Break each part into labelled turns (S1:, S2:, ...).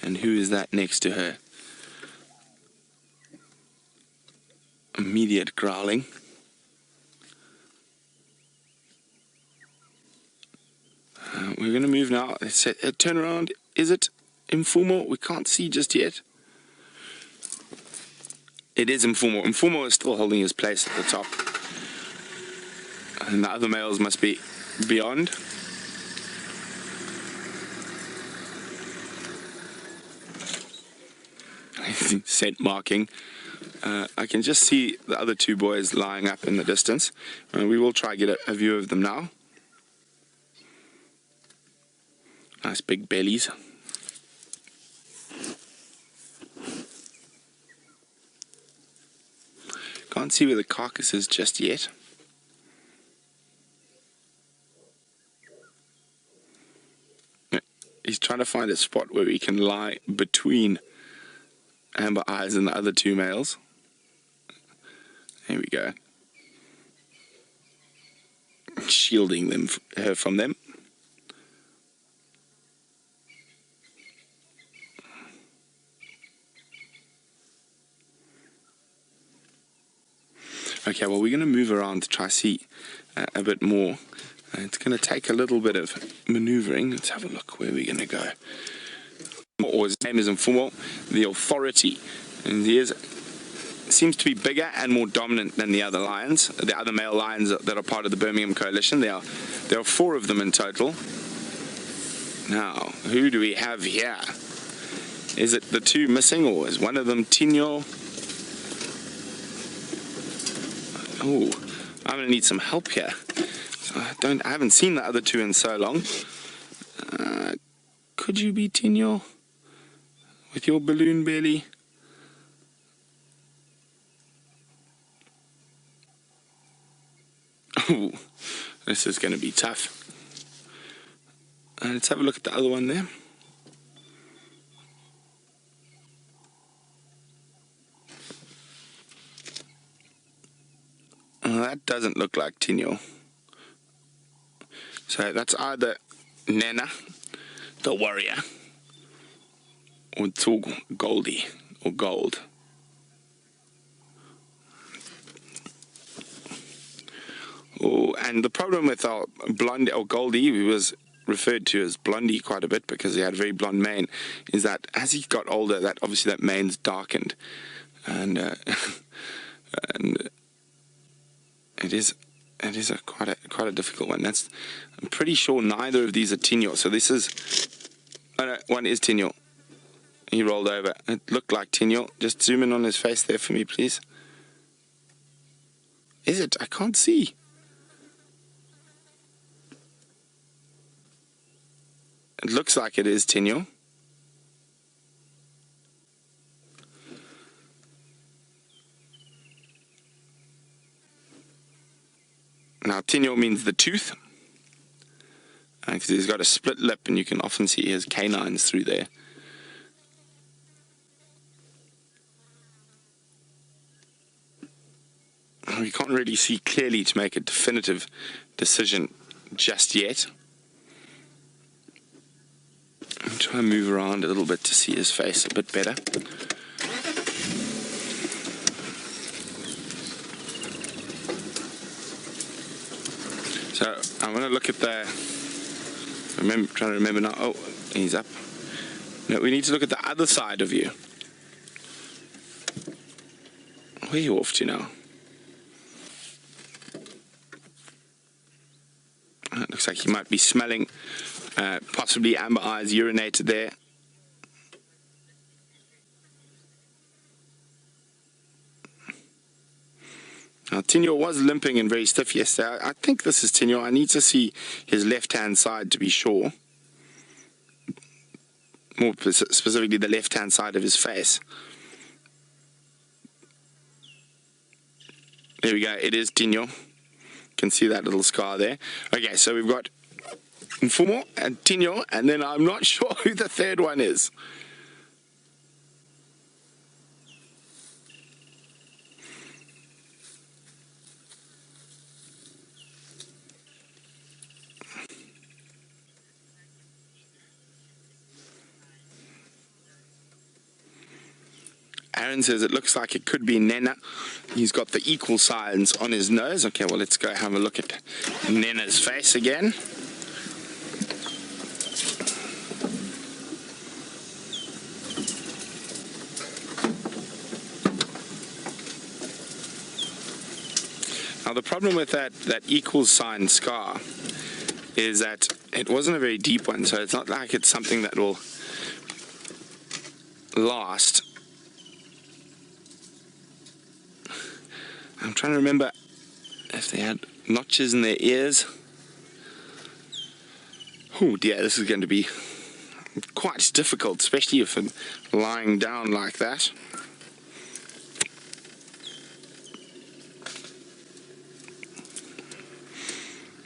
S1: And who is that next to her? Immediate growling. We're going to move now. Let's say, turn around. Is it informal? We can't see just yet. It is informal. Informal is still holding his place at the top. And the other males must be beyond. Scent marking. I can just see the other two boys lying up in the distance. We will try to get a view of them now. Nice big bellies. Can't see where the carcass is just yet. He's trying to find a spot where he can lie between Amber Eyes and the other two males. There we go. Shielding her from them. Okay, well, we're going to move around to try to see a bit more. It's going to take a little bit of maneuvering. Let's have a look where we're going to go. Or his name is Informal, the Authority. And he seems to be bigger and more dominant than the other lions, the other male lions that are part of the Birmingham coalition. There are 4 of them in total. Now, who do we have here? Is it the 2 missing, or is one of them Tinyo? Oh, I'm going to need some help here. I haven't seen the other 2 in so long. Could you be Tinyo with your balloon belly? Oh, this is going to be tough. Let's have a look at the other one there. That doesn't look like Tinyo. So that's either Nana, the warrior, or Goldie, or Gold. Oh, and the problem with our blonde, or Goldie, who was referred to as Blondie quite a bit because he had a very blonde mane, is that as he got older, that obviously that mane's darkened, and and it is quite a difficult one. I'm pretty sure neither of these are Tinyo. So this is, oh no, one is Tinyo. He rolled over. It looked like Tinyo. Just zoom in on his face there for me, please. Is it? I can't see. It looks like it is Tinyo. Now, Tinyo means the tooth, because he's got a split lip, and you can often see his canines through there. We can't really see clearly to make a definitive decision just yet. I'll try and move around a little bit to see his face a bit better. So I'm going to look at the, trying to remember now, oh, he's up. No, we need to look at the other side of you. Where are you off to now? It looks like he might be smelling, possibly Amber Eyes urinated there. Now, Tinyo was limping and very stiff yesterday. I think this is Tinyo. I need to see his left-hand side to be sure. More specifically, the left-hand side of his face. There we go. It is Tinyo. You can see that little scar there. Okay, so we've got Mfumo and Tinyo, and then I'm not sure who the third one is. phone says it looks like it could be Nena. He's got the equal signs on his nose. Okay, well, let's go have a look at Nena's face again. Now, the problem with that equal sign scar is that it wasn't a very deep one, so it's not like it's something that will last. I'm trying to remember if they had notches in their ears. Oh dear, this is going to be quite difficult, especially if I'm lying down like that.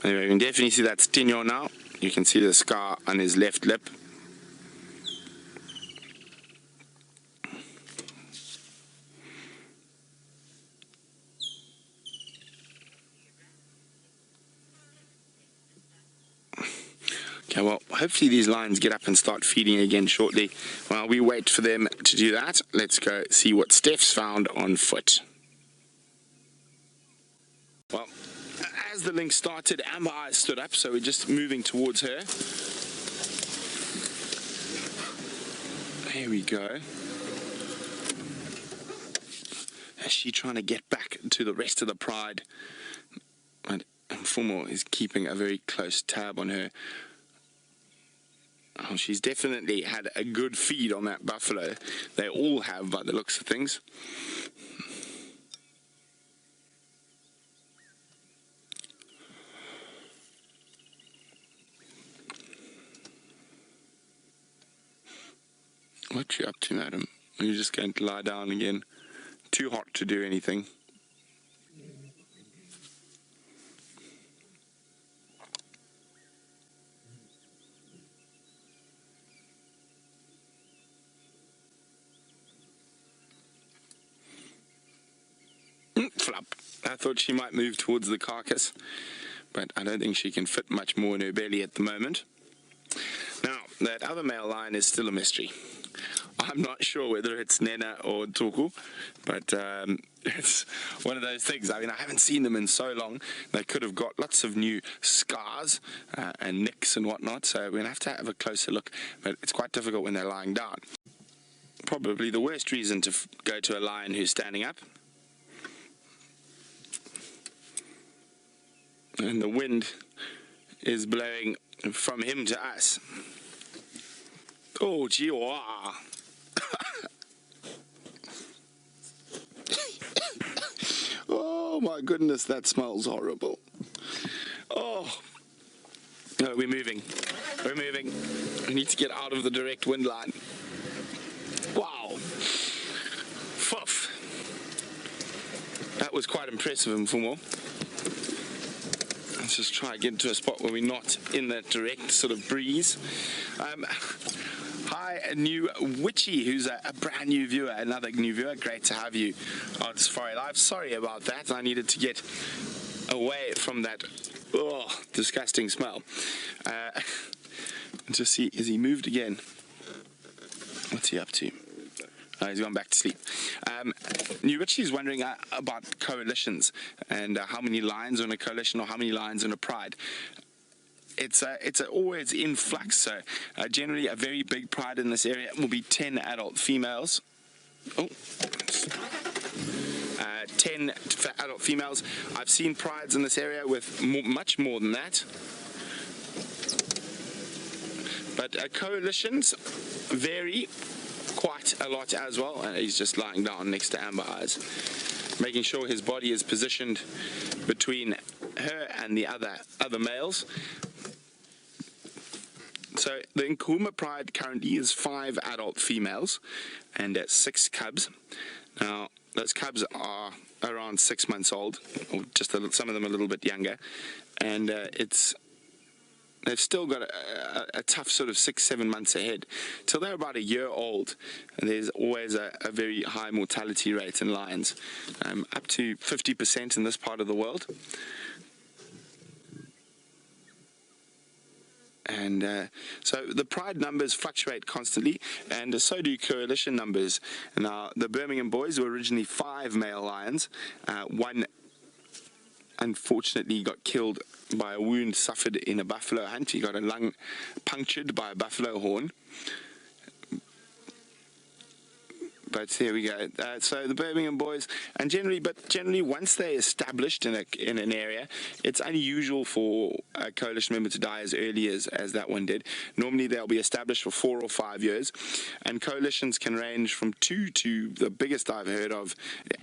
S1: Anyway, you can definitely see that Stinio now. You can see the scar on his left lip. Okay, well, hopefully these lions get up and start feeding again shortly. While we wait for them to do that, let's go see what Steph's found on foot. Well, as the link started, Amber Eyes stood up, so we're just moving towards her. There we go. Is she trying to get back to the rest of the pride? And Fumo is keeping a very close tab on her. Oh, she's definitely had a good feed on that buffalo. They all have, by the looks of things. What you up to, madam? Are you just going to lie down again? Too hot to do anything. Flop. I thought she might move towards the carcass, but I don't think she can fit much more in her belly at the moment. Now, that other male lion is still a mystery. I'm not sure whether it's Nena or Tuku, but it's one of those things. I mean, I haven't seen them in so long. They could have got lots of new scars and nicks and whatnot, so we're going to have a closer look. But it's quite difficult when they're lying down. Probably the worst reason to go to a lion who's standing up. And the wind is blowing from him to us. Oh, gee, wow. Oh my goodness, that smells horrible. Oh, no, we're moving. We're moving. We need to get out of the direct wind line. Wow. Fuff. That was quite impressive, Mfumo. Let's just try and get into a spot where we're not in that direct sort of breeze. Hi, a new Witchy, who's a brand new viewer, another new viewer. Great to have you on Safari Live. Sorry about that. I needed to get away from that disgusting smell. Just see, has he moved again? What's he up to? He's gone back to sleep. New Richie's wondering about coalitions and how many lions are in a coalition or how many lions in a pride. It's always in flux, so generally a very big pride in this area will be 10 adult females. 10 adult females. I've seen prides in this area with much more than that. But coalitions vary quite a lot as well, and he's just lying down next to Amber Eyes, making sure his body is positioned between her and the other males. So the Nkuhuma pride currently is 5 adult females and 6 cubs. Now those cubs are around 6 months old, or just some of them a little bit younger, and they've still got a tough sort of 6-7 months ahead. Till they're about a year old, and there's always a very high mortality rate in lions, up to 50% in this part of the world. And so the pride numbers fluctuate constantly, and so do coalition numbers. Now, the Birmingham boys were originally 5 male lions. One unfortunately got killed by a wound suffered in a buffalo hunt. He got a lung punctured by a buffalo horn. But there we go. So the Birmingham boys, and generally, once they're established in an area, it's unusual for a coalition member to die as early as that one did. Normally, they'll be established for 4 or 5 years, and coalitions can range from 2 to the biggest I've heard of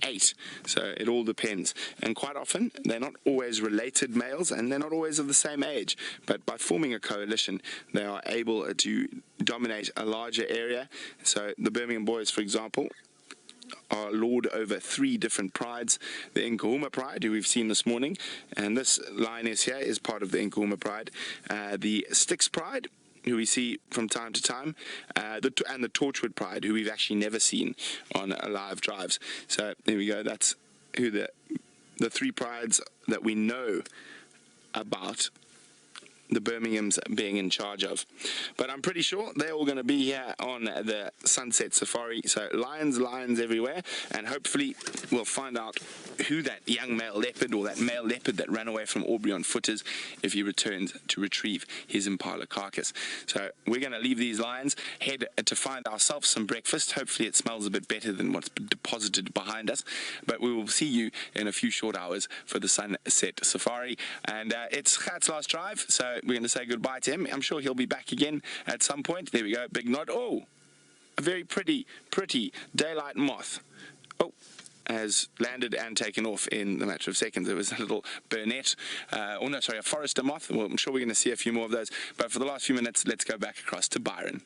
S1: 8. So it all depends. And quite often, they're not always related males, and they're not always of the same age. But by forming a coalition, they are able to dominate a larger area. So the Birmingham boys, for example, are lord over 3 different prides. The Nkuhuma pride, who we've seen this morning, and this lioness here is part of the Nkuhuma pride. The Styx pride, who we see from time to time, and the Torchwood pride, who we've actually never seen on live drives. So there we go. That's who the 3 prides that we know about the Birminghams being in charge of. But I'm pretty sure they're all going to be here on the Sunset Safari. So lions everywhere, and hopefully we'll find out who that young male leopard or that male leopard that ran away from Aubrey on foot is if he returns to retrieve his impala carcass. So we're going to leave these lions, head to find ourselves some breakfast. Hopefully it smells a bit better than what's deposited behind us. But we will see you in a few short hours for the Sunset Safari. And it's Gat's last drive, so we're going to say goodbye to him. I'm sure he'll be back again at some point. There we go, big nod. Oh, a very pretty daylight moth. Oh, has landed and taken off in the matter of seconds. It was a little Burnett, a Forester moth. Well, I'm sure we're going to see a few more of those. But for the last few minutes, let's go back across to Byron.